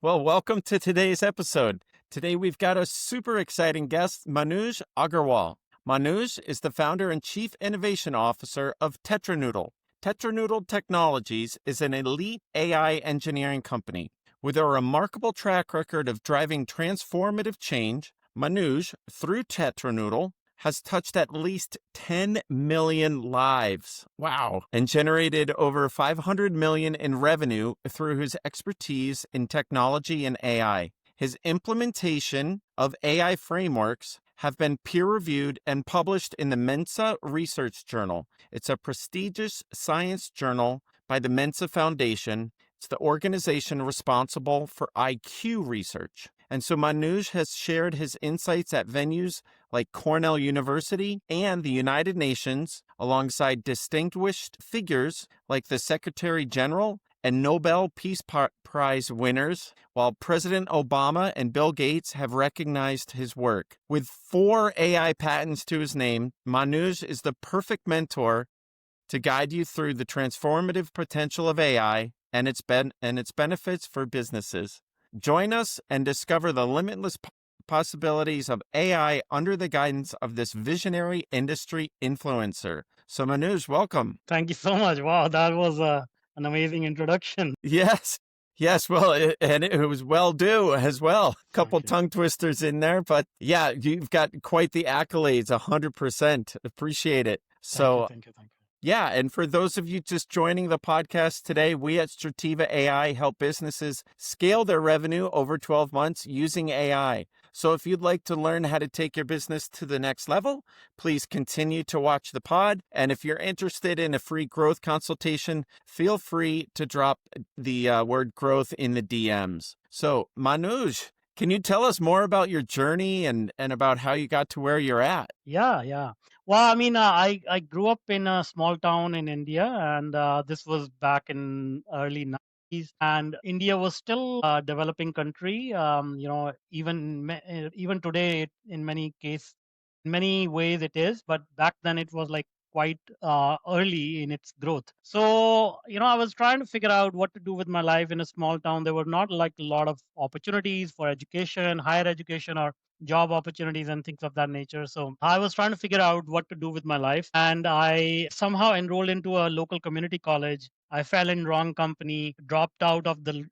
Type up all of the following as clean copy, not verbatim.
Well, welcome to today's episode. Today we've got a super exciting guest, Manuj Aggarwal. Manuj is the founder and chief innovation officer of Tetra Noodle. Tetra Noodle Technologies is an elite AI engineering company. With a remarkable track record of driving transformative change, Manuj, through Tetra Noodle, has touched at least 10 million lives. Wow. And generated over 500 million in revenue through his expertise in technology and AI. His implementation of AI frameworks have been peer-reviewed and published in the Mensa Research Journal. It's a prestigious science journal by the Mensa Foundation. It's the organization responsible for IQ research. And so Manuj has shared his insights at venues like Cornell University and the United Nations, alongside distinguished figures like the Secretary General and Nobel Peace Prize winners, while President Obama and Bill Gates have recognized his work. With 4 AI patents to his name, Manuj is the perfect mentor to guide you through the transformative potential of AI and its benefits for businesses. Join us and discover the limitless possibilities of AI under the guidance of this visionary industry influencer. So Manuj, welcome. Thank you so much. Wow, that was an amazing introduction. Yes. Yes, well, it was well due as well. A couple Thank you. tongue twisters in there, but yeah, you've got quite the accolades, 100%. Appreciate it. So Thank you. yeah, and for those of you just joining the podcast today, we at Strativa AI help businesses scale their revenue over 12 months using AI. So if you'd like to learn how to take your business to the next level, please continue to watch the pod. And if you're interested in a free growth consultation, feel free to drop the word growth in the DMs. So Manuj, can you tell us more about your journey and about how you got to where you're at? Yeah. Well, I mean, I grew up in a small town in India, and this was back in early 90s, and India was still a developing country. Even today, in many ways it is, but back then it was like quite early in its growth. So, I was trying to figure out what to do with my life in a small town. There were not like a lot of opportunities for education, higher education, or job opportunities and things of that nature. So I was trying to figure out what to do with my life, and I somehow enrolled into a local community college. I fell in wrong company, dropped out of the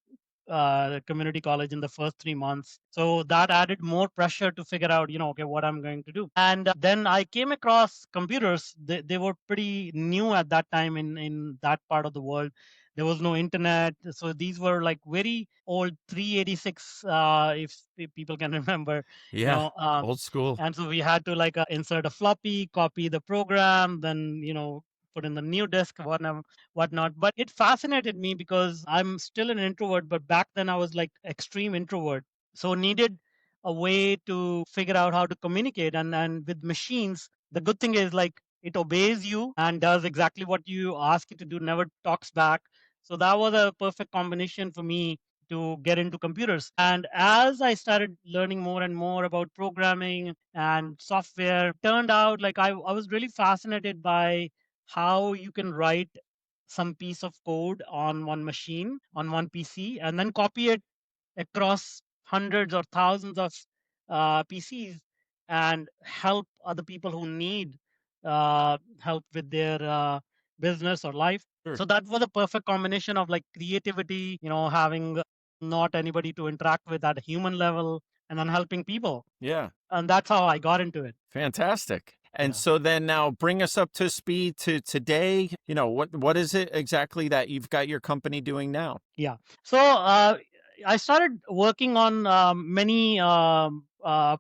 community college in the first 3 months. So that added more pressure to figure out, okay, what I'm going to do. And then I came across computers. They were pretty new at that time in that part of the world. There was no internet. So these were like very old 386, if people can remember, you Yeah, know. Uh, old school. and so we had to like insert a floppy, copy the program, then, put in the new disk, whatnot. But it fascinated me because I'm still an introvert, but back then I was like extreme introvert. So needed a way to figure out how to communicate. And with machines, the good thing is like it obeys you and does exactly what you ask it to do, never talks back. So that was a perfect combination for me to get into computers. And as I started learning more and more about programming and software, turned out like I was really fascinated by how you can write some piece of code on one machine, on one PC, and then copy it across hundreds or thousands of PCs and help other people who need help with their business or life. Sure. So that was a perfect combination of like creativity, having not anybody to interact with at a human level, and then helping people. Yeah. And that's how I got into it. Fantastic. And Yeah. so then now bring us up to speed to today. What is it exactly that you've got your company doing now? Yeah. So I started working on many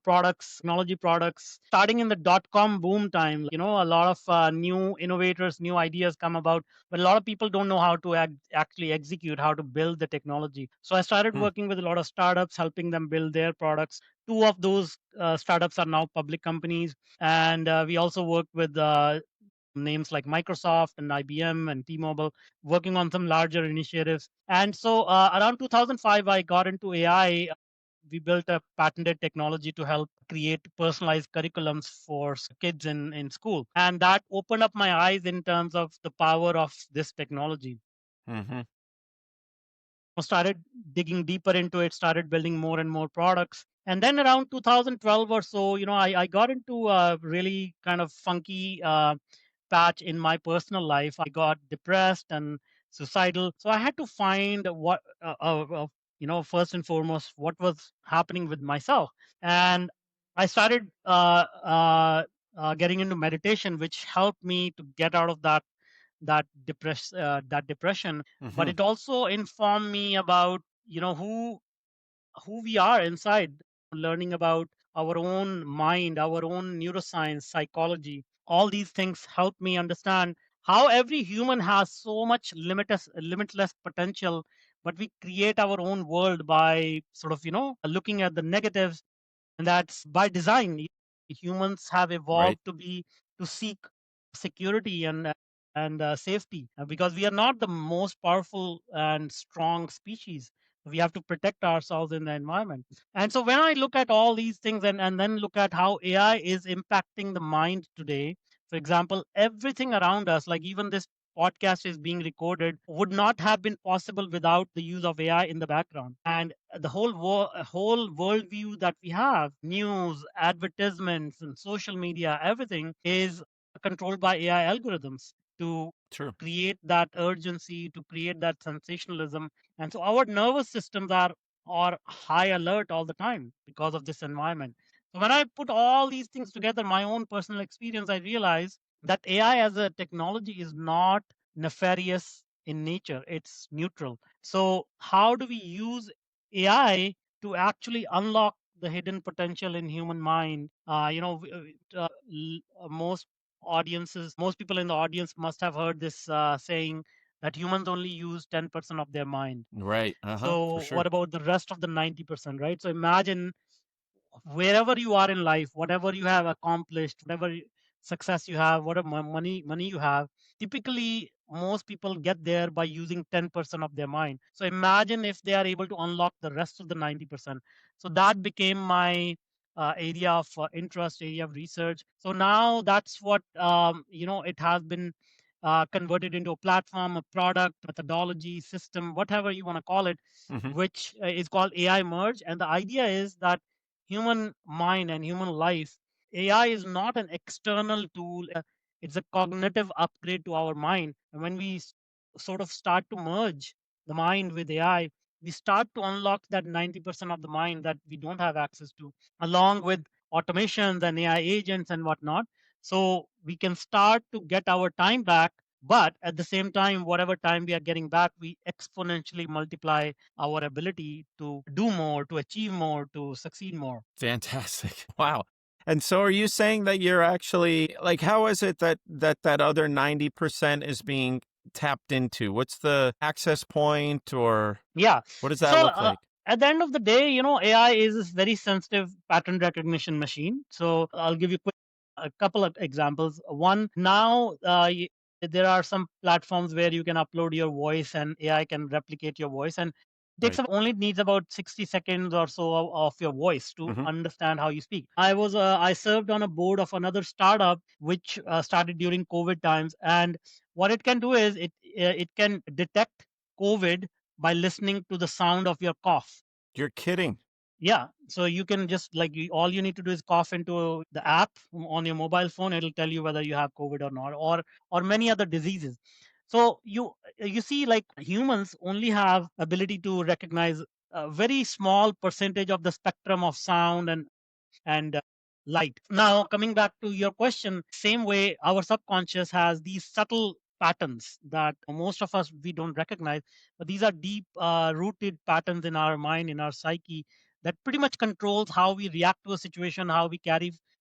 products, technology products, starting in the dot-com boom time. A lot of new innovators, new ideas come about, but a lot of people don't know how to actually execute, how to build the technology. So I started Hmm. working with a lot of startups, helping them build their products. Two of those startups are now public companies, and we also work with names like Microsoft and IBM and T-Mobile, working on some larger initiatives. And so around 2005, I got into AI. We built a patented technology to help create personalized curriculums for kids in school. And that opened up my eyes in terms of the power of this technology. Hmm. started digging deeper into it, started building more and more products. And then around 2012 or so, I got into a really kind of funky patch in my personal life. I got depressed and suicidal. So I had to find first and foremost, what was happening with myself. And I started getting into meditation, which helped me to get out of that depression. But Hmm. it also informed me about who we are inside, learning about our own mind, our own neuroscience, psychology. All these things help me understand how every human has so much limitless potential, but we create our own world by sort of looking at the negatives, and that's by design. Humans have Right. evolved to seek security and safety, because we are not the most powerful and strong species. We have to protect ourselves in the environment. And so when I look at all these things, and then look at how AI is impacting the mind today, for example, everything around us, like even this podcast is being recorded, would not have been possible without the use of AI in the background. And the whole worldview that we have, news, advertisements, and social media, everything is controlled by AI algorithms to True. create that urgency, to create that sensationalism. And so our nervous systems are high alert all the time because of this environment. So when I put all these things together, my own personal experience, I realized that AI as a technology is not nefarious in nature, it's neutral. So how do we use AI to actually unlock the hidden potential in human mind? Most people in the audience must have heard this saying that humans only use 10% of their mind. Right. Uh huh. For So sure. what about the rest of the 90%, right? So imagine wherever you are in life, whatever you have accomplished, whatever success you have, whatever money you have, typically most people get there by using 10% of their mind. So imagine if they are able to unlock the rest of the 90%. So that became my area of interest, area of research. So now that's what it has been converted into a platform, a product, methodology, system, whatever you want to call it, Hmm. which is called AI Merge. And the idea is that human mind and human life, AI is not an external tool. It's a cognitive upgrade to our mind. And when we sort of start to merge the mind with AI, we start to unlock that 90% of the mind that we don't have access to, along with automations and AI agents and whatnot. So we can start to get our time back. But at the same time, whatever time we are getting back, we exponentially multiply our ability to do more, to achieve more, to succeed more. Fantastic. Wow. And so are you saying that you're actually like how is it that that other 90% is being tapped into? What's the access point or Yeah. what does that So look like? at the end of the day, AI is this very sensitive pattern recognition machine. So I'll give you a couple of examples. One, now there are some platforms where you can upload your voice and AI can replicate your voice, and Right. only needs about 60 seconds or so of your voice to Hmm. understand how you speak. I served on a board of another startup which started during COVID times, and what it can do is it can detect COVID by listening to the sound of your cough. You're kidding. Yeah, so you can just like all you need to do is cough into the app on your mobile phone. It'll tell you whether you have COVID or not, or many other diseases. So you see, like humans only have ability to recognize a very small percentage of the spectrum of sound and light. Now, coming back to your question, same way our subconscious has these subtle patterns that most of us we don't recognize, but these are deep rooted patterns in our mind, in our psyche, that pretty much controls how we react to a situation, how we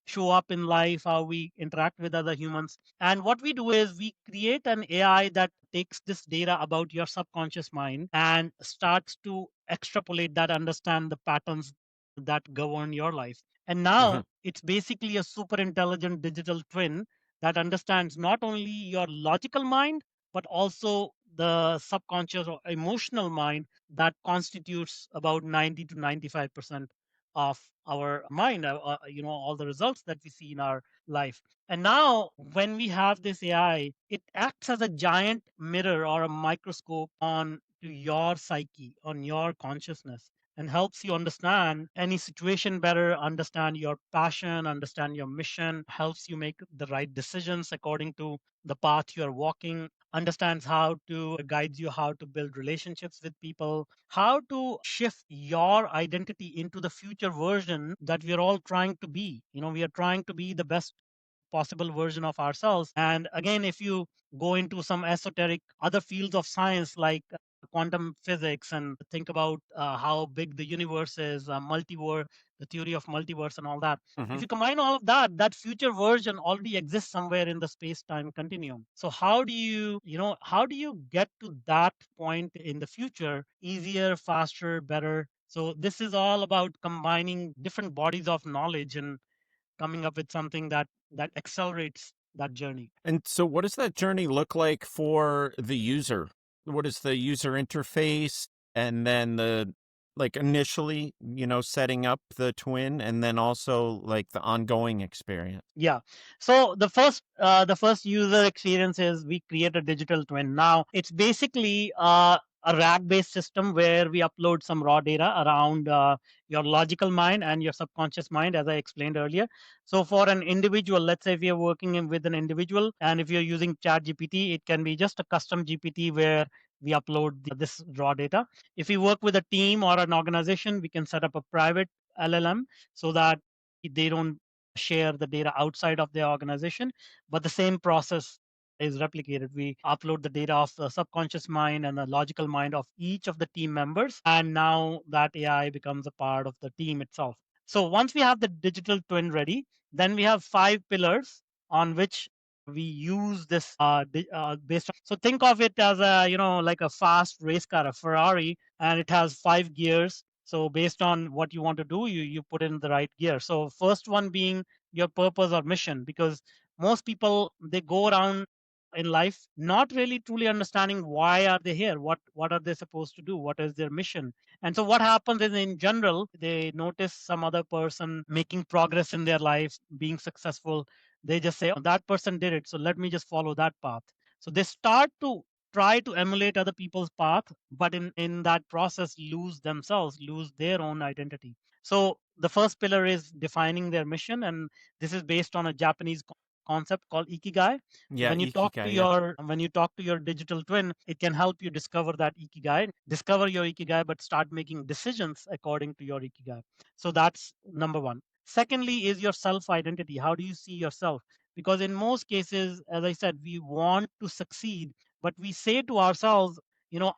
show up in life, how we interact with other humans. And what we do is we create an AI that takes this data about your subconscious mind and starts to extrapolate that, understand the patterns that govern your life. And Hmm. now it's basically a super intelligent digital twin that understands not only your logical mind, but also the subconscious or emotional mind that constitutes about 90 to 95% of our mind, all the results that we see in our life. And now, when we have this AI, it acts as a giant mirror or a microscope on to your psyche, on your consciousness, and helps you understand any situation better, understand your passion, understand your mission, helps you make the right decisions according to the path you are walking, understands how to guides you how to build relationships with people, how to shift your identity into the future version that we are all trying to be. We are trying to be the best possible version of ourselves. And again, if you go into some esoteric other fields of science like quantum physics and think about how big the universe is, multiverse, the theory of multiverse, and all that. If Hmm. you combine all of that, that future version already exists somewhere in the space-time continuum. So how do you get to that point in the future easier, faster, better? So this is all about combining different bodies of knowledge and coming up with something that accelerates that journey. And so, what does that journey look like for the user? What is the user interface? And then like initially, setting up the twin, and then also like the ongoing experience. Yeah. So the first user experience is we create a digital twin. Now it's basically a RAG based system where we upload some raw data around your logical mind and your subconscious mind, as I explained earlier. So for an individual, let's say if you're working with an individual, and if you're using Chat GPT, it can be just a custom GPT where we upload this raw data. If we work with a team or an organization, we can set up a private LLM so that they don't share the data outside of their organization, but the same process is replicated. We upload the data of the subconscious mind and the logical mind of each of the team members, and now that AI becomes a part of the team itself. So once we have the digital twin ready, then we have five pillars on which we use this based on. So think of it as a like a fast race car, a Ferrari, and it has five gears. So based on what you want to do, you put in the right gear. So first one being your purpose or mission, because most people, they go around in life not really truly understanding why are they here, what are they supposed to do, what is their mission. And so what happens is, in general, they notice some other person making progress in their life, being successful. They just say, oh, that person did it, so let me just follow that path. So they start to try to emulate other people's path, but in that process lose themselves, lose their own identity. So the first pillar is defining their mission, and this is based on a Japanese concept called ikigai. So Yeah, Ikigai. Yeah. when you talk to your digital twin, it can help you discover that ikigai, discover your ikigai, but start making decisions according to your ikigai. So that's number one. Secondly is your self identity. How do you see yourself? Because in most cases, as I said, we want to succeed, but we say to ourselves,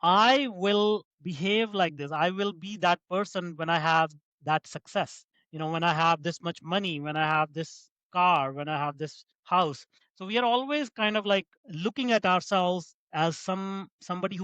I will behave like this, I will be that person when I have that success, when I have this much money, when I have this car, when I have this house. So we are always kind of like looking at ourselves as somebody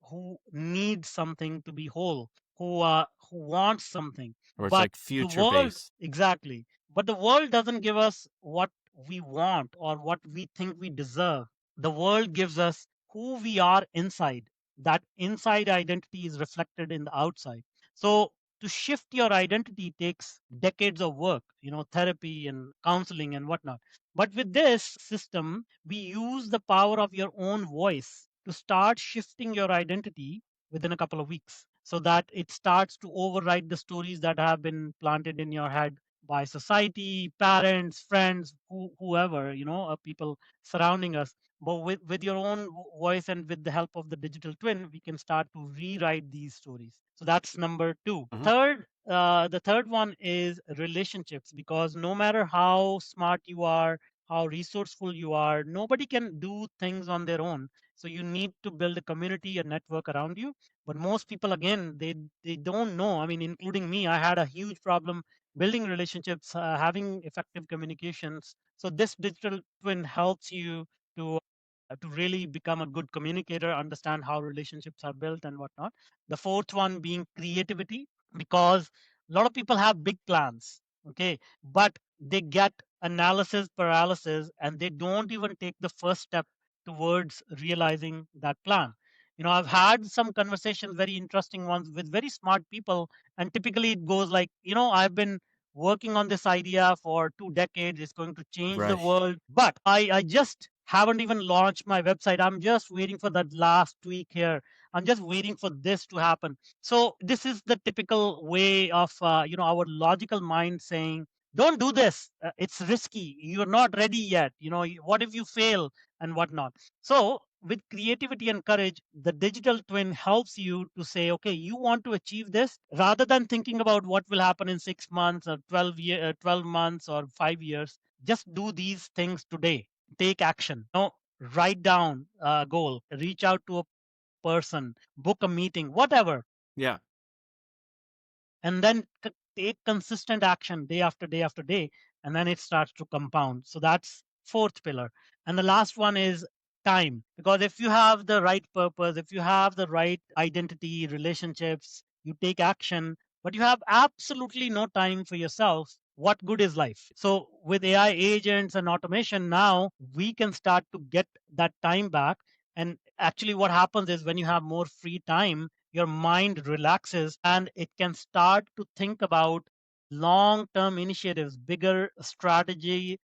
who needs something to be whole, who wants something. Or it's But like the future world, based. exactly, but the world doesn't give us what we want or what we think we deserve. The world gives us who we are inside. That inside identity is reflected in the outside. So to shift your identity takes decades of work, therapy and counseling and whatnot. But with this system, we use the power of your own voice to start shifting your identity within a couple of weeks, so that it starts to override the stories that have been planted in your head by society, parents, friends, whoever, people surrounding us. But with your own voice and with the help of the digital twin, we can start to rewrite these stories. So that's number two. Hmm. The third one is relationships, because no matter how smart you are, how resourceful you are, nobody can do things on their own. So you need to build a community, a network around you. But most people, again, they don't know. I mean, including me, I had a huge problem building relationships, having effective communications. So this digital twin helps you to to really become a good communicator, understand how relationships are built and whatnot. The fourth one being creativity, because a lot of people have big plans, okay, but they get analysis paralysis and they don't even take the first step towards realizing that plan. I've had some conversations, very interesting ones, with very smart people, and typically it goes like, I've been working on this idea for 2 decades. It's going to change the Right. world, but I just haven't even launched my website. I'm just waiting for that last tweak here. I'm just waiting for this to happen. So this is the typical way of our logical mind saying, don't do this. It's risky. You're not ready yet. What if you fail and whatnot? So with creativity and courage, the digital twin helps you to say, okay, you want to achieve this, rather than thinking about what will happen in 6 months or 12 months or 5 years. Just do these things today. Take action. Write down a goal, reach out to a person, book a meeting, whatever, Yeah. and then take consistent action day after day after day, and then it starts to compound. So that's fourth pillar. And the last one is time, because if you have the right purpose, if you have the right identity, relationships, you take action, but you have absolutely no time for yourself, what good is life? So with AI agents and automation, now we can start to get that time back. And actually what happens is, when you have more free time, your mind relaxes and it can start to think about long term initiatives, bigger strategy,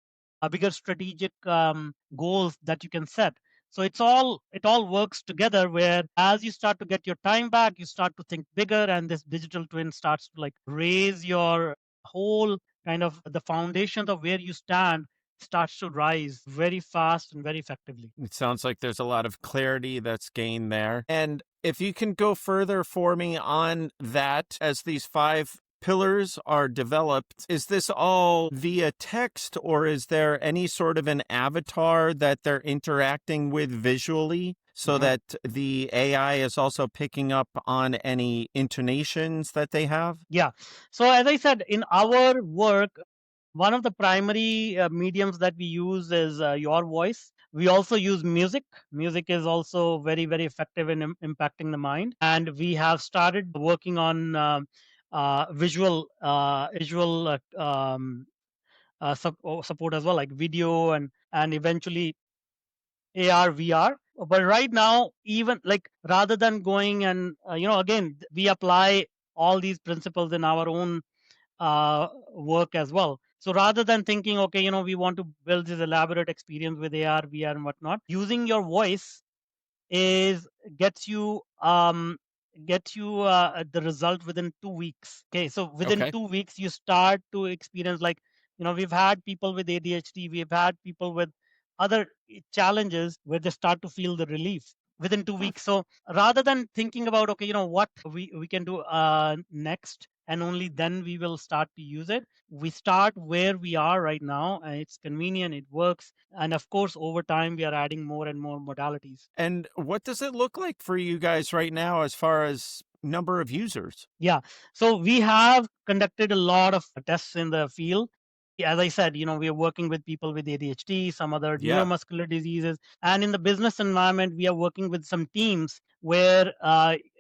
bigger strategic goals that you can set. So it all works together, where as you start to get your time back, you start to think bigger, and this digital twin starts to like raise your whole kind of the foundations of where you stand, starts to rise very fast and very effectively. It sounds like there's a lot of clarity that's gained there. And if you can go further for me on that, as these five pillars are developed, is this all via text, or is there any sort of an avatar that they're interacting with visually, so Mhm. that the AI is also picking up on any intonations that they have? Yeah. So as I said, in our work, one of the primary mediums that we use is your voice. We also use music. Music is also very, very effective in impacting the mind. And we have started working on visual support as well, like video and eventually AR, VR. But right now, even like rather than going and again, we apply all these principles in our own work as well. So rather than thinking, okay, we want to build this elaborate experience with AR, VR, and whatnot, using your voice is gets you the result within 2 weeks. Okay, so within Okay. 2 weeks you start to experience, like, we've had people with ADHD, we've had people with other challenges where they start to feel the relief within two Hmm. weeks. So rather than thinking about, okay, what we can do next, and only then we will start to use it, we start where we are right now, and it's convenient, it works, and of course over time we are adding more and more modalities. And what does it look like for you guys right now as far as number of users? Yeah. So we have conducted a lot of tests in the field. As I said, we are working with people with ADHD, some other Yeah. neuromuscular diseases. And in the business environment, we are working with some teams where,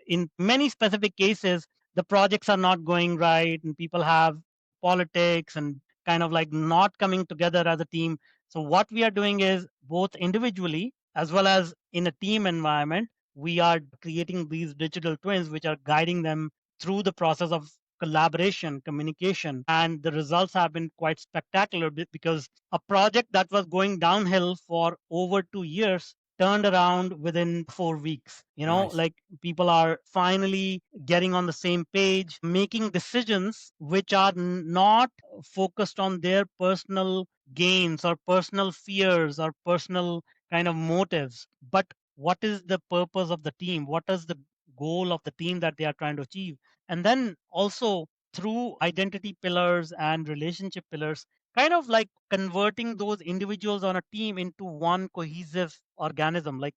in many specific cases, the projects are not going right and people have politics and kind of like not coming together as a team. So, what we are doing is, both individually as well as in a team environment, we are creating these digital twins which are guiding them through the process of collaboration, communication, and the results have been quite spectacular, because a project that was going downhill for over 2 years turned around within 4 weeks. Nice. Like, people are finally getting on the same page, making decisions which are not focused on their personal gains or personal fears or personal kind of motives, but what is the purpose of the team? What is the goal of the team that they are trying to achieve? And then also, through identity pillars and relationship pillars, kind of like converting those individuals on a team into one cohesive organism, like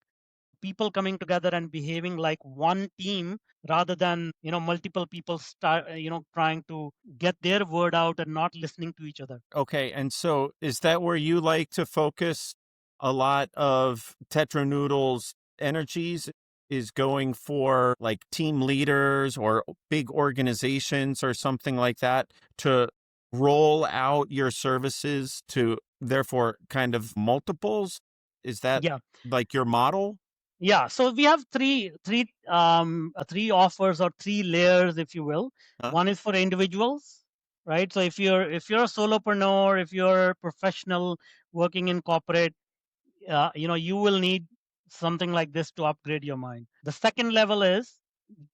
people coming together and behaving like one team, rather than multiple people start trying to get their word out and not listening to each other. Okay, and so is that where you like to focus a lot of Tetra Noodle's energies? Is going for like team leaders or big organizations or something like that to roll out your services to therefore kind of multiples? Is that Yeah. like your model? Yeah, so we have three offers, or three layers, if you will. Huh? One is for individuals, right? So if you're a solopreneur, if you're a professional working in corporate, you will need something like this to upgrade your mind. The second level is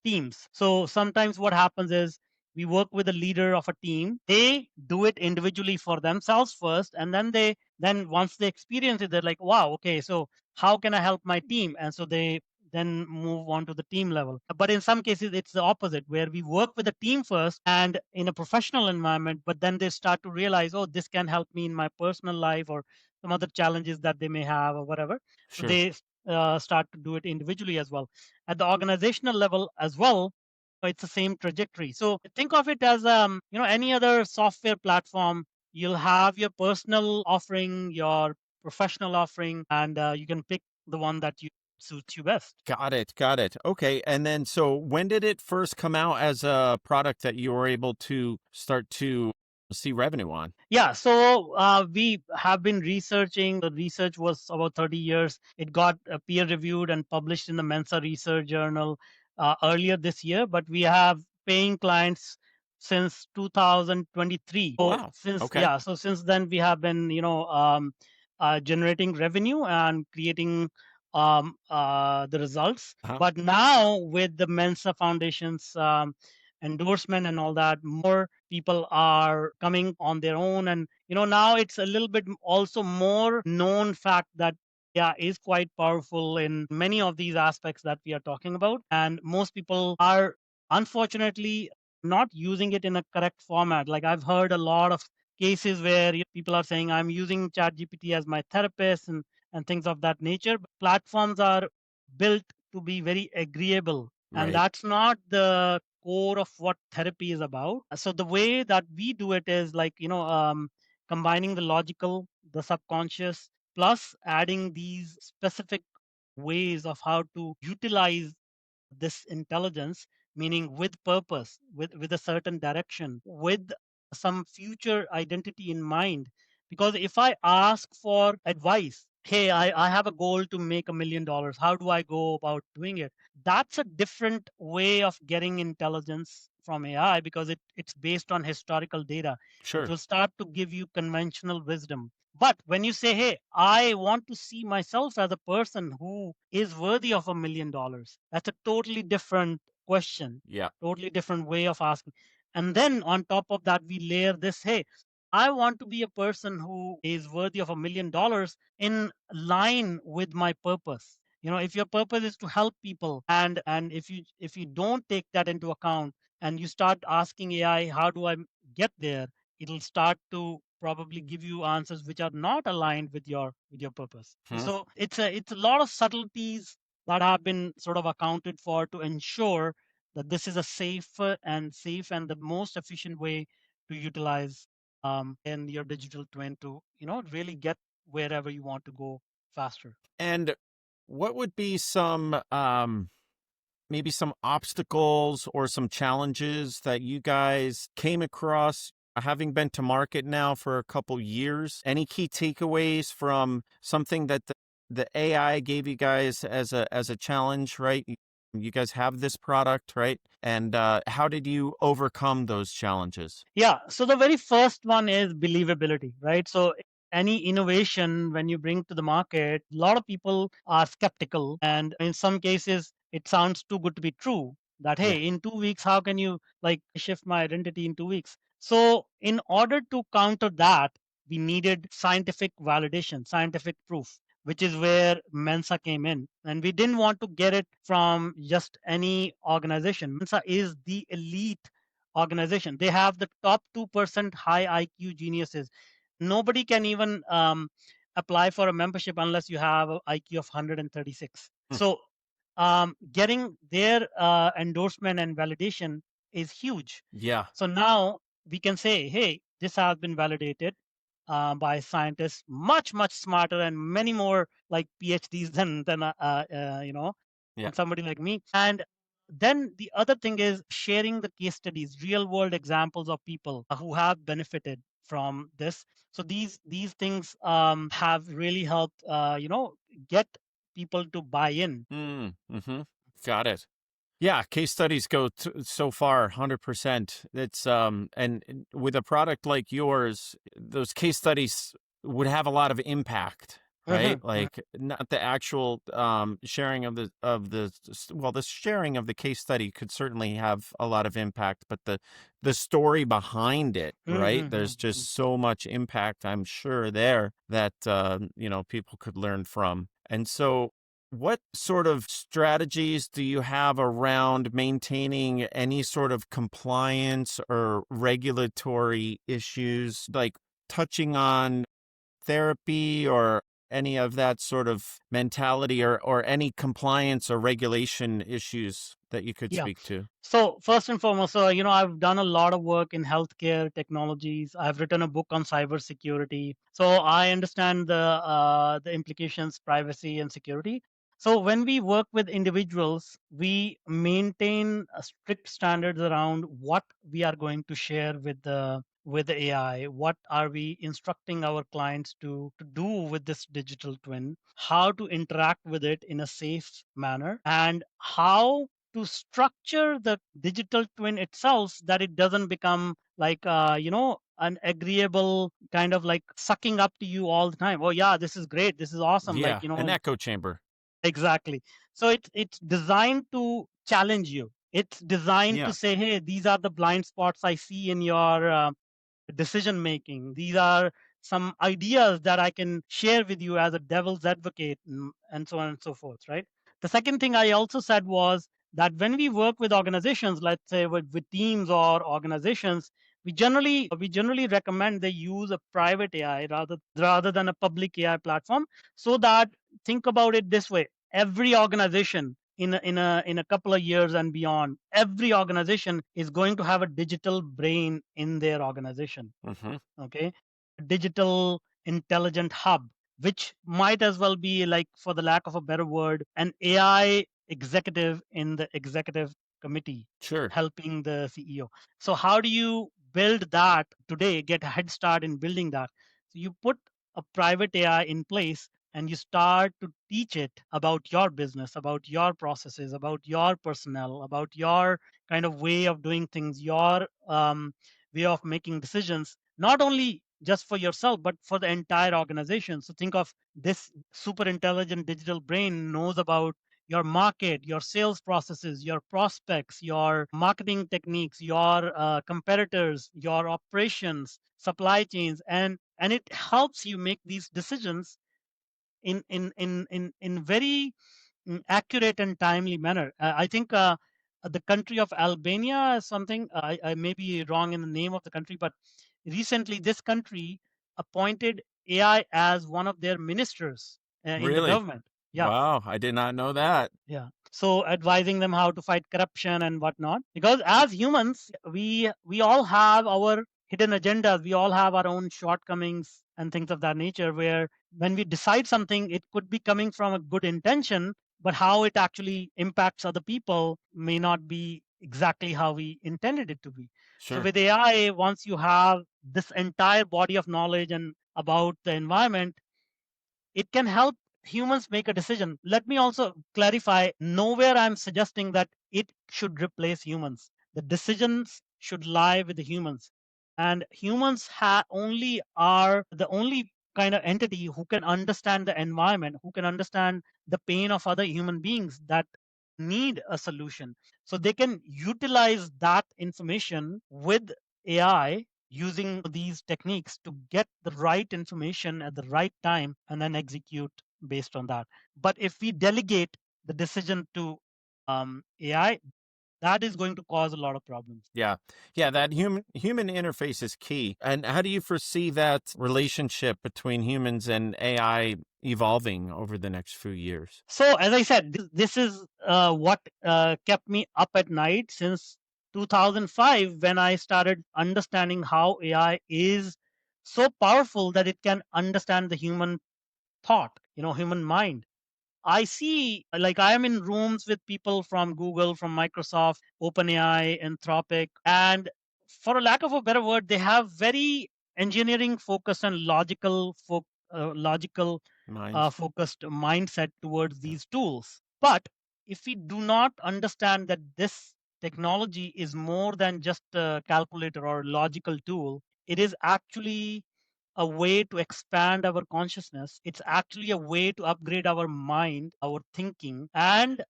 teams. So sometimes what happens is we work with a leader of a team. They do it individually for themselves first, and then once they experience it, they're like, wow, okay, so how can I help my team? And so they then move on to the team level. But in some cases, it's the opposite, where we work with a team first and in a professional environment, but then they start to realize, oh, this can help me in my personal life or some other challenges that they may have or whatever. So Sure. they start to do it individually as well. At the organizational level as well, it's the same trajectory. So think of it as any other software platform. You'll have your personal offering, your professional offering, and you can pick the one that you suits you best. Got it. Got it. Okay. And then, so when did it first come out as a product that you were able to start to see revenue on? Yeah, so we have been researching. The research was about 30 years. It got peer reviewed and published in the Mensa Research Journal earlier this year, but we have paying clients since 2023. So Wow. since Okay. yeah, so since then we have been generating revenue and creating the results. Uh-huh. But now with the Mensa Foundation's endorsement and all that, more people are coming on their own. And now it's a little bit also more known fact that yeah is quite powerful in many of these aspects that we are talking about, and most people are unfortunately not using it in a correct format. Like I've heard a lot of cases where people are saying I'm using chat gpt as my therapist and things of that nature. But platforms are built to be very agreeable, and Right. that's not the core of what therapy is about. So the way that we do it is like combining the logical, the subconscious, plus adding these specific ways of how to utilize this intelligence, meaning with purpose, with a certain direction, with some future identity in mind. Because if I ask for advice, hey, I have a goal to make $1 million, how do I go about doing it? That's a different way of getting intelligence from AI, because it's based on historical data. It Sure. will start to give you conventional wisdom. But when you say, hey, I want to see myself as a person who is worthy of $1 million, that's a totally different question, Yeah. totally different way of asking. And then on top of that, we layer this, hey, I want to be a person who is worthy of $1 million in line with my purpose. If your purpose is to help people, and if you don't take that into account and you start asking AI, how do I get there, it'll start to probably give you answers which are not aligned with your purpose. Hmm. So it's a lot of subtleties that have been sort of accounted for to ensure that this is a safe and the most efficient way to utilize in your digital twin to really get wherever you want to go faster. And what would be some maybe some obstacles or some challenges that you guys came across having been to market now for a couple years? Any key takeaways from something that the AI gave you guys as a challenge, right? You guys have this product, right? And how did you overcome those challenges? Yeah. So the very first one is believability, right? So any innovation when you bring to the market, a lot of people are skeptical, and in some cases, it sounds too good to be true. That Yeah. hey, in 2 weeks, how can you like shift my identity in 2 weeks? So in order to counter that, we needed scientific validation, scientific proof, which is where Mensa came in. And we didn't want to get it from just any organization. Mensa is the elite organization. They have the top 2% high IQ geniuses. Nobody can even apply for a membership unless you have an IQ of 136. Hmm. So getting their endorsement and validation is huge. Yeah. So now we can say, hey, this has been validated by scientists much, much smarter and many more like PhDs Yeah. than somebody like me. And then the other thing is sharing the case studies, real world examples of people who have benefited from this. So these things have really helped, get people to buy in. Mm-hmm. Got it. Yeah, case studies go so far, 100%. It's and with a product like yours, those case studies would have a lot of impact, right? Mhm. Like not the actual sharing of well, the sharing of the case study could certainly have a lot of impact, but the story behind it, right? There's Mhm. just so much impact, I'm sure, there that people could learn from. And so what sort of strategies do you have around maintaining any sort of compliance or regulatory issues, like touching on therapy or any of that sort of mentality, or any compliance or regulation issues that you could Yeah. speak to? So first and foremost, I've done a lot of work in healthcare technologies. I've written a book on cybersecurity, so I understand the implications, privacy and security. So when we work with individuals, we maintain strict standards around what we are going to share with the AI. What are we instructing our clients to do with this digital twin? How to interact with it in a safe manner, and how to structure the digital twin itself that it doesn't become like an agreeable kind of like sucking up to you all the time. Oh yeah, this is great, this is awesome, like Yeah, an echo chamber. exactly. So it's designed to challenge you. It's designed to Yeah. say, hey, these are the blind spots I see in your decision making. These are some ideas that I can share with you as a devil's advocate, and so on and so forth, right? The second thing I also said was that when we work with organizations, let's say with teams or organizations, we generally recommend they use a private AI rather than a public AI platform, so that, think about it this way: every organization in a couple of years and beyond, every organization is going to have a digital brain in their organization. Hmm. Okay, digital intelligent hub, which might as well be, like, for the lack of a better word, an AI executive in the executive committee Sure. helping the CEO. So how do you build that today, get a head start in building that? So you put a private AI in place and you start to teach it about your business, about your processes, about your personnel, about your kind of way of doing things, your way of making decisions, not only just for yourself but for the entire organization. So think of this: super intelligent digital brain knows about your market, your sales processes, your prospects, your marketing techniques, your competitors, your operations, supply chains, and it helps you make these decisions in very accurate and timely manner. I think the country of Albania is something, I may be wrong in the name of the country, but recently this country appointed AI as one of their ministers in the Really? government. Yeah. Wow, I did not know that. Yeah. So advising them how to fight corruption and whatnot. Because as humans, we all have our hidden agendas. We all have our own shortcomings and things of that nature. Where when we decide something, it could be coming from a good intention, but how it actually impacts other people may not be exactly how we intended it to be. So Sure. with AI, once you have this entire body of knowledge and about the environment, it can help humans make a decision. Let me also clarify: nowhere I'm suggesting that it should replace humans. The decisions should lie with the humans. And humans only are the only kind of entity who can understand the environment, who can understand the pain of other human beings that need a solution. So they can utilize that information with AI using these techniques to get the right information at the right time and then execute based on that. But if we delegate the decision to AI, that is going to cause a lot of problems. Yeah. Yeah, that human interface is key. And how do you foresee that relationship between humans and AI evolving over the next few years? So, as I said, this is what kept me up at night since 2005, when I started understanding how AI is so powerful that it can understand the human thought, human mind. I see, like, I am in rooms with people from Google, from Microsoft, OpenAI, Anthropic, and for a lack of a better word, they have very engineering focused and logical Minds. focused mindset towards Yeah. these tools. But if we do not understand that this technology is more than just a calculator or logical tool, it is actually a way to expand our consciousness. It's actually a way to upgrade our mind, our thinking, and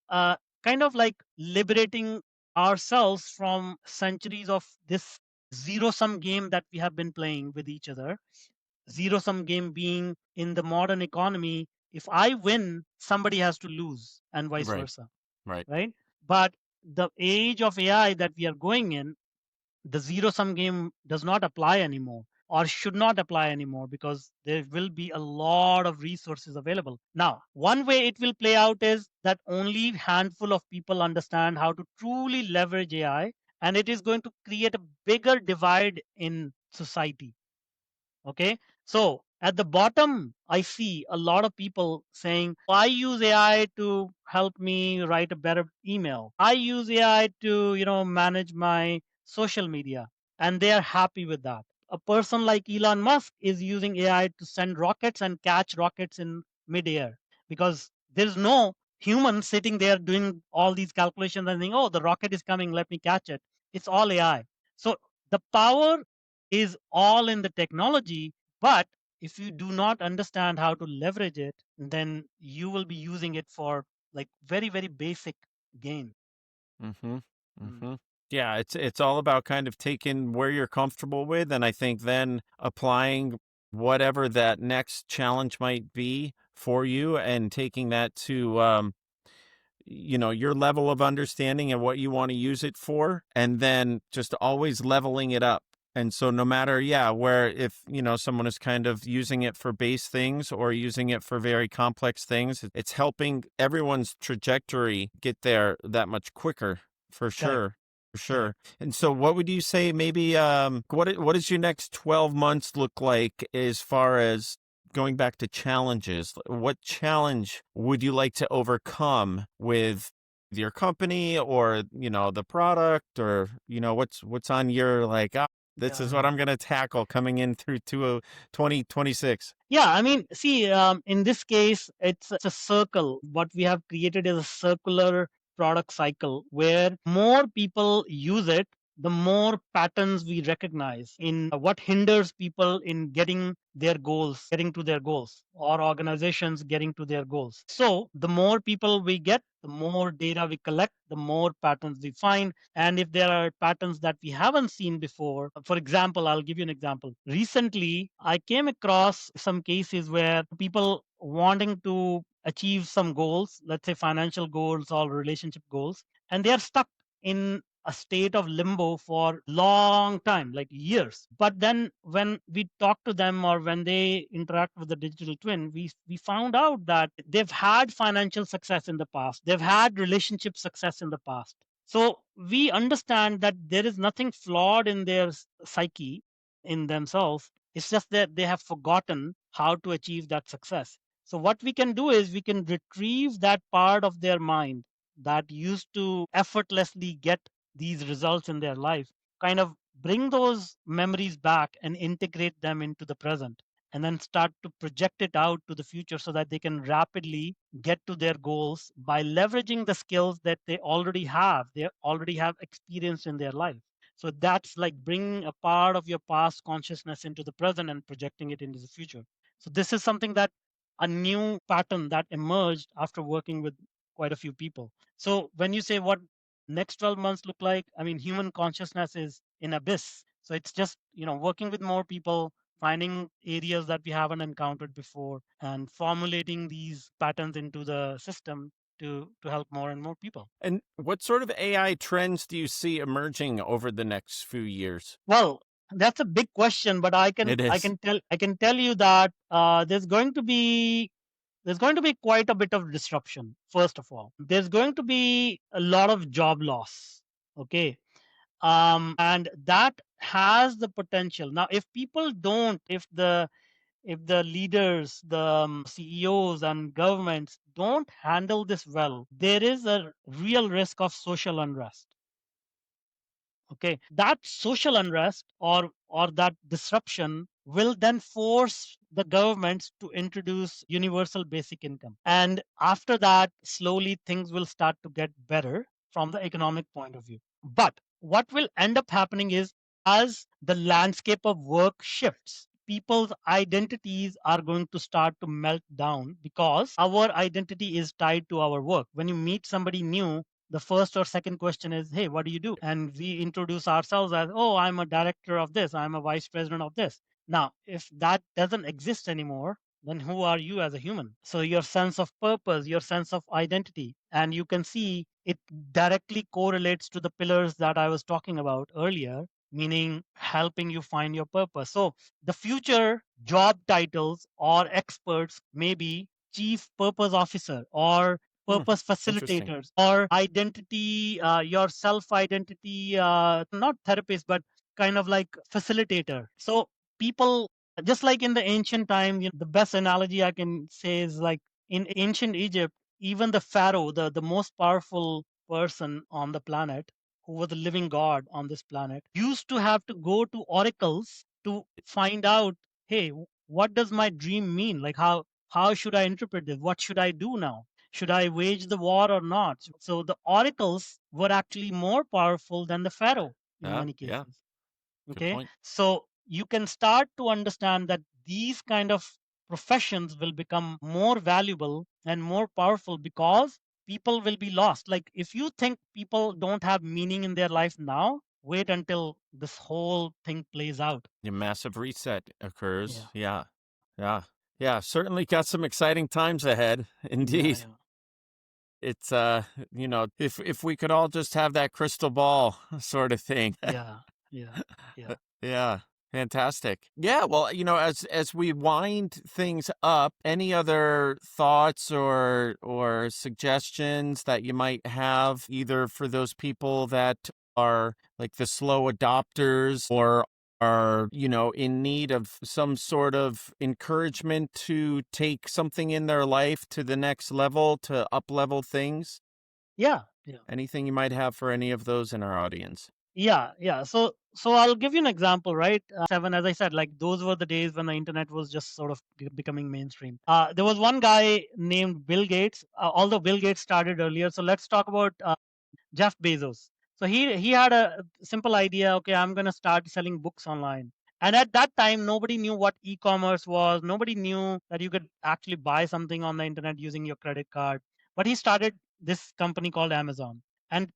uh, kind of like liberating ourselves from centuries of this zero sum game that we have been playing with each other. Zero sum game being in the modern economy, if I win, somebody has to lose, and vice Right. versa, Right. right? But the age of AI that we are going in, the zero sum game does not apply anymore, or should not apply anymore, because there will be a lot of resources available. Now, one way it will play out is that only handful of people understand how to truly leverage AI, and it is going to create a bigger divide in society. Okay. So at the bottom, I see a lot of people saying, I use AI to help me write a better email. I use AI to, manage my social media. And they are happy with that. A person like Elon Musk is using AI to send rockets and catch rockets in midair, because there's no human sitting there doing all these calculations and saying, oh, the rocket is coming, let me catch it. It's all AI. So the power is all in the technology, but if you do not understand how to leverage it, then you will be using it for like very, very basic gain. Mm-hmm. Mm. Mm-hmm. Yeah, it's all about kind of taking where you're comfortable with, and I think then applying whatever that next challenge might be for you, and taking that to your level of understanding and what you want to use it for, and then just always leveling it up. And so no matter, yeah, where if, someone is kind of using it for base things or using it for very complex things, it's helping everyone's trajectory get there that much quicker, for Correct. sure. For Correct. sure. And so what would you say maybe what does your next 12 months look like as far as going back to challenges? What challenge would you like to overcome with your company, or, the product, or, what's on your like, this is what Yeah. I'm going to tackle coming in through 2026. Yeah, I mean, see, in this case, it's a circle. What we have created is a circular product cycle where more people use it, the more patterns we recognize in what hinders people in getting to their goals, or organizations getting to their goals. So, the more people we get, the more data we collect, the more patterns we find. And if there are patterns that we haven't seen before, for example, I'll give you an example. Recently, I came across some cases where people wanting to achieve some goals, let's say financial goals or relationship goals, and they are stuck in a state of limbo for long time, like years. But then when we talk to them, or when they interact with the digital twin, we found out that they've had financial success in the past, they've had relationship success in the past. So we understand that there is nothing flawed in their psyche, in themselves. It's just that they have forgotten how to achieve that success. So what we can do is we can retrieve that part of their mind that used to effortlessly get these results in their life, kind of bring those memories back and integrate them into the present, and then start to project it out to the future so that they can rapidly get to their goals by leveraging the skills that they already have experience in their life. So that's like bringing a part of your past consciousness into the present and projecting it into the future. So this is something that a new pattern that emerged after working with quite a few people. So when you say what next 12 months look like, I mean, human consciousness is in abyss. So it's just, working with more people, finding areas that we haven't encountered before, and formulating these patterns into the system to help more and more people. And what sort of AI trends do you see emerging over the next few years? Well, that's a big question, but I can It I is. can tell I can tell you that there's going to be quite a bit of disruption. First of all, there's going to be a lot of job loss. Okay, and that has the potential. Now, if people don't, if the leaders, the CEOs and governments don't handle this well, there is a real risk of social unrest. Okay, that social unrest, or that disruption, will then force the governments to introduce universal basic income, and after that, slowly things will start to get better from the economic point of view. But what will end up happening is, as the landscape of work shifts, people's identities are going to start to melt down because our identity is tied to our work. When you meet somebody new, the first or second question is, hey, what do you do? And we introduce ourselves as, oh, I'm a director of this, I'm a vice president of this. Now, if that doesn't exist anymore, then who are you as a human? So your sense of purpose, your sense of identity, and you can see it directly correlates to the pillars that I was talking about earlier, meaning helping you find your purpose. So the future job titles or experts may be chief purpose officer or Hmm, purpose interesting. facilitators or identity, your self identity, not therapist, but kind of like facilitator. So people, just like in the ancient time, the best analogy I can say is like in ancient Egypt, even the pharaoh, the most powerful person on the planet, who was the living god on this planet, used to have to go to oracles to find out, hey, what does my dream mean? Like how should I interpret this? What should I do now? Should I wage the war or not? So the oracles were actually more powerful than the pharaoh in Yeah, many yeah, cases. good Okay, point. so you can start to understand that these kind of professions will become more valuable and more powerful because people will be lost. Like if you think people don't have meaning in their life now, wait until this whole thing plays out. A massive reset occurs. Yeah, Yeah, yeah, yeah. Certainly got some exciting times ahead. yeah, Indeed. yeah, It's if we could all just have that crystal ball sort of thing. yeah, yeah, yeah. Yeah. Fantastic. Yeah, well, as we wind things up, any other thoughts or suggestions that you might have either for those people that are like the slow adopters or are, in need of some sort of encouragement to take something in their life to the next level, to up level things? Yeah, yeah. Anything you might have for any of those in our audience? Yeah, yeah. So I'll give you an example, right? 7, as I said, like those were the days when the internet was just sort of becoming mainstream. There was one guy named Bill Gates, although Bill Gates started earlier. So let's talk about Jeff Bezos. So he had a simple idea. Okay, I'm gonna start selling books online. And at that time, nobody knew what e-commerce was. Nobody knew that you could actually buy something on the internet using your credit card. But he started this company called Amazon, and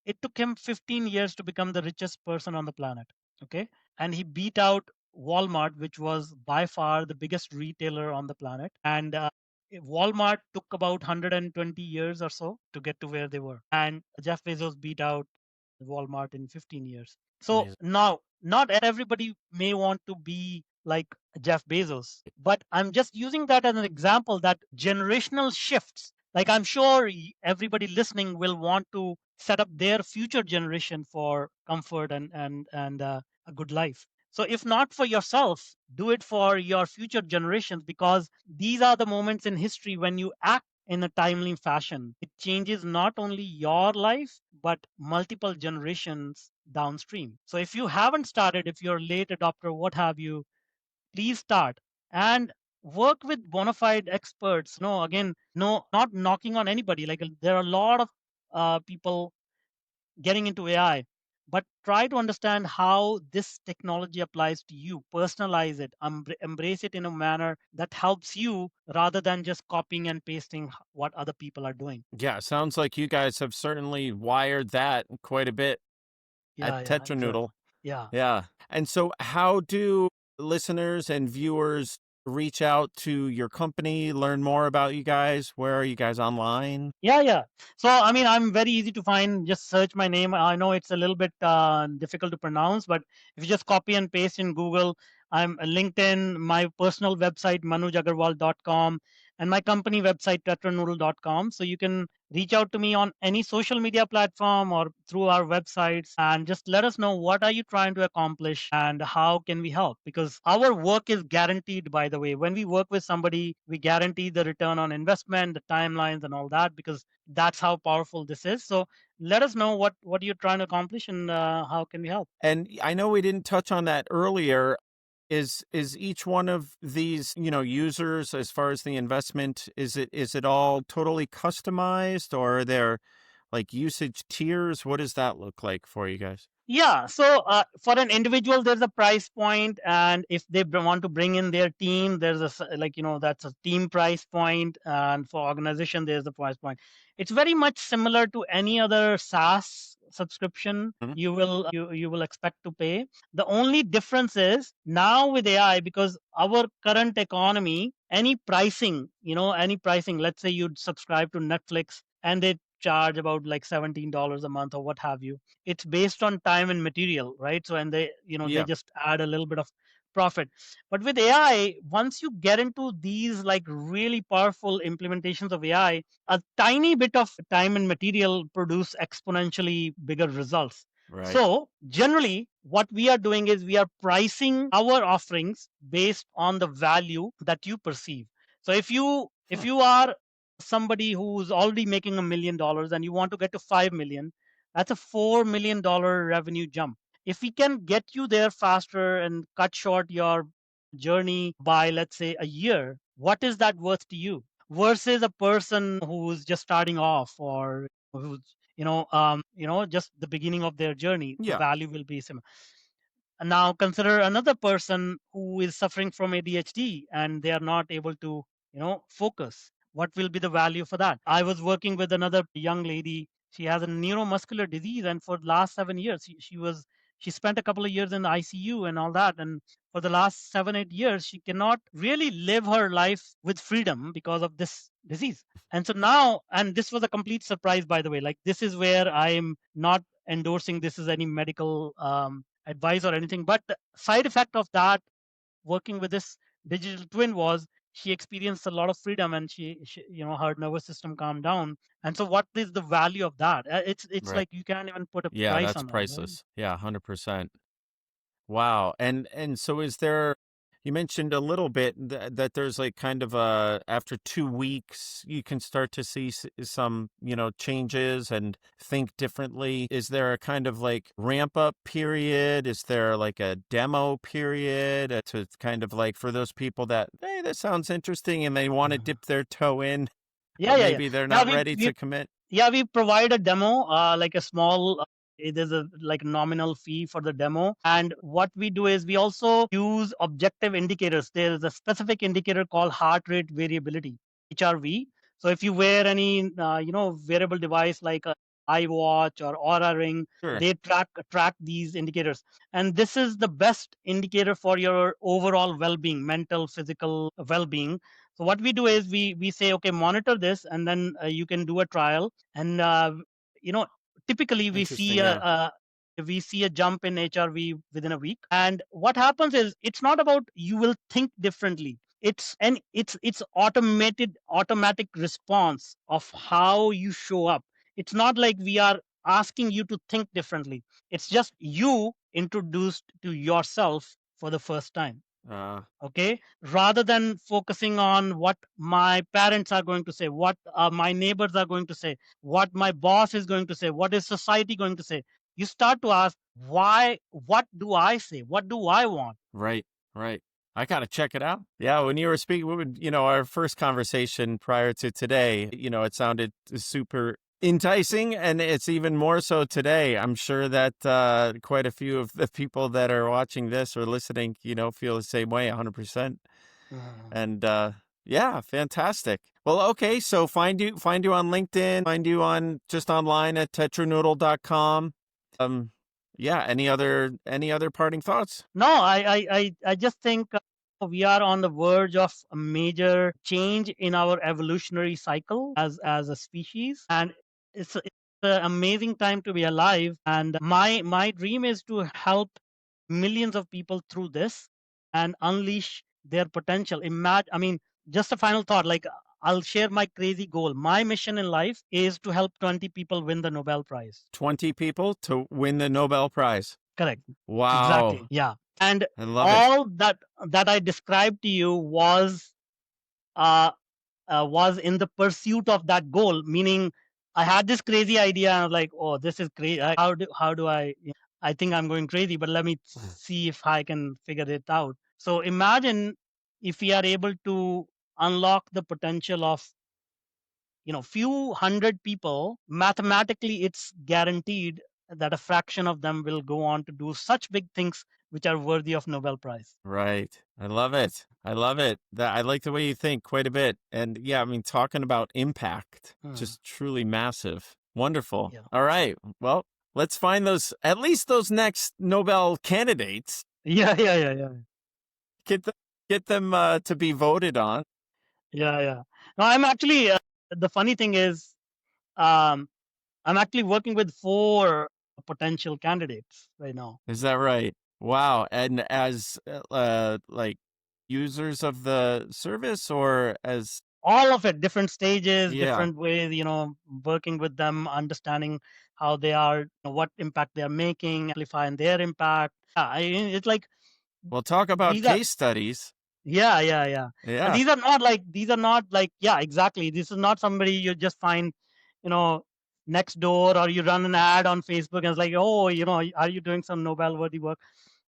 it took him 15 years to become the richest person on the planet. Okay, and he beat out Walmart, which was by far the biggest retailer on the planet, and Walmart took about 120 years or so to get to where they were. And Jeff Bezos beat out Walmart in 15 years. So Amazing. now, not everybody may want to be like Jeff Bezos, but I'm just using that as an example that generational shifts, like I'm sure everybody listening will want to set up their future generation for comfort and a good life. So if not for yourself, do it for your future generations, because these are the moments in history when you act in a timely fashion. It changes not only your life, but multiple generations downstream. So if you haven't started, if you're a late adopter, what have you, please start and work with bona fide experts. No, again, no, not knocking on anybody. Like there are a lot of people getting into AI, but try to understand how this technology applies to you. Personalize it, embrace it in a manner that helps you rather than just copying and pasting what other people are doing. Yeah, sounds like you guys have certainly wired that quite a bit at Yeah, yeah, Tetra exactly. Noodle. Yeah. Yeah. And so, how do listeners and viewers reach out to your company, learn more about you guys? Where are you guys online? Yeah, yeah. So, I mean, I'm very easy to find. Just search my name. I know it's a little bit difficult to pronounce, but if you just copy and paste in Google, I'm LinkedIn, my personal website, manujaggarwal.com, and my company website, tetranoodle.com. So you can reach out to me on any social media platform or through our websites, and just let us know what are you trying to accomplish and how can we help, because our work is guaranteed. By the way, when we work with somebody, we guarantee the return on investment, the timelines and all that, because that's how powerful this is. So let us know what you're trying to accomplish, and how can we help. And I know we didn't touch on that earlier. Is each one of these, users, as far as the investment, is it all totally customized, or are there like usage tiers? What does that look like for you guys? Yeah. So for an individual, there's a price point, and if they want to bring in their team, there's like that's a team price point, and for organization, there's the price point. It's very much similar to any other SaaS subscription Mhm. you will expect to pay. The only difference is now with AI, because our current economy, any pricing. Let's say you'd subscribe to Netflix, and they charge about like $17 a month or what have you. It's based on time and material, right? So, and they Yeah. just add a little bit of profit. But with AI, once you get into these like really powerful implementations of AI, a tiny bit of time and material produce exponentially bigger results. Right. So generally what we are doing is we are pricing our offerings based on the value that you perceive. So if Hmm. you are somebody who's already making $1 million and you want to get to 5 million, that's a $4 million revenue jump. If we can get you there faster and cut short your journey by, let's say, a year, what is that worth to you? Versus a person who's just starting off, or who's just the beginning of their journey, the Yeah. value will be similar. And now consider another person who is suffering from ADHD and they are not able to, focus. What will be the value for that? I was working with another young lady. She has a neuromuscular disease, and for the last 7 years, she spent a couple of years in the ICU and all that. And for the last 7, 8 years, she cannot really live her life with freedom because of this disease. And so now, and this was a complete surprise, by the way. Like, this is where I am not endorsing this as any medical advice or anything. But the side effect of that, working with this digital twin, was she experienced a lot of freedom, and she her nervous system calmed down. And so, what is the value of that? It's Right. like you can't even put a Yeah, price that's on that, right? priceless. Yeah, 100%. Wow. And so is there, you mentioned a little bit that there's like kind of a, after 2 weeks you can start to see some, changes and think differently. Is there a kind of like ramp up period? Is there like a demo period to kind of like for those people that, hey, that sounds interesting and they want to Mhm. dip their toe in, Yeah, but yeah, yeah. maybe they're Yeah, not ready we to commit? Yeah, we provide a demo, like a small. There's a like nominal fee for the demo, and what we do is we also use objective indicators. There is a specific indicator called heart rate variability (HRV). So if you wear any wearable device like a iWatch or Aura Ring, Sure. they track these indicators, and this is the best indicator for your overall well-being, mental, physical well-being. So what we do is we say, okay, monitor this, and then you can do a trial. And you know, typically Interesting. Yeah. we see a jump in HRV within a week. And what happens is it's not about you will think differently. It's automatic response of how you show up. It's not like we are asking you to think differently. It's just you introduced to yourself for the first time. Uh, Okay, rather than focusing on what my parents are going to say, what my neighbors are going to say, what my boss is going to say, what is society going to say, you start to ask, why, what do I say, what do I want? Right, right. I gotta check it out. Yeah, when you were speaking, our first conversation prior to today, it sounded super enticing, and it's even more so today. I'm sure that quite a few of the people that are watching this or listening, feel the same way, 100%. Mhm. And yeah, fantastic. Well, okay, so find you on LinkedIn, find you on just online at tetranoodle.com. Um, yeah, any other parting thoughts? No, I just think we are on the verge of a major change in our evolutionary cycle as a species, and it's an amazing time to be alive. And my dream is to help millions of people through this and unleash their potential. I mean, just a final thought. Like, I'll share my crazy goal. My mission in life is to help 20 people win the Nobel Prize. 20 people to win the Nobel Prize. Correct. Wow. Exactly. Yeah. And I love it. all that I described to you uh, was in the pursuit of that goal. Meaning, I had this crazy idea, and I was like, "Oh, this is crazy. How do I? I think I'm going crazy, but let me see if I can figure it out." So imagine if we are able to unlock the potential of few hundred people. Mathematically, it's guaranteed that a fraction of them will go on to do such big things which are worthy of Nobel Prize. Right. I love it. I love it. I like the way you think quite a bit. And yeah, I mean, talking about impact, Hmm. just truly massive. Wonderful. Yeah. All right. Well, let's find at least those next Nobel candidates. Yeah, yeah, yeah, yeah. Get them, get them to be voted on. Yeah, yeah. No, I'm actually, the funny thing is, um, I'm actually working with 4 potential candidates right now. Is that right? Wow. And as like users of the service or as, All of it, different stages, yeah. different ways, working with them, understanding how they are, what impact they are making, amplifying their impact. Yeah, it's like Well, talk about these are, case studies. yeah, yeah, yeah. And Yeah. these are not like, yeah, exactly. This is not somebody you just find, you know, next door, or you run an ad on Facebook and it's like, oh, are you doing some Nobel worthy work?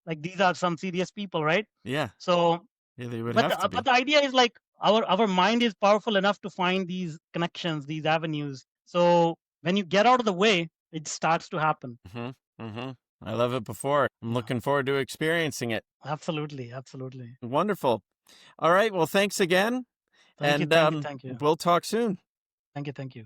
Like, these are some serious people, right? Yeah. So, Yeah, they would but have to but be. the idea is like our mind is powerful enough to find these connections, these avenues. So when you get out of the way, it starts to happen. Mm-hmm. Mm-hmm. I love it before. I'm Yeah, looking forward to experiencing it. absolutely, absolutely. Wonderful. All right. Well, thanks again. Thank you, And thank you, thank you, we'll talk soon. thank you, thank you.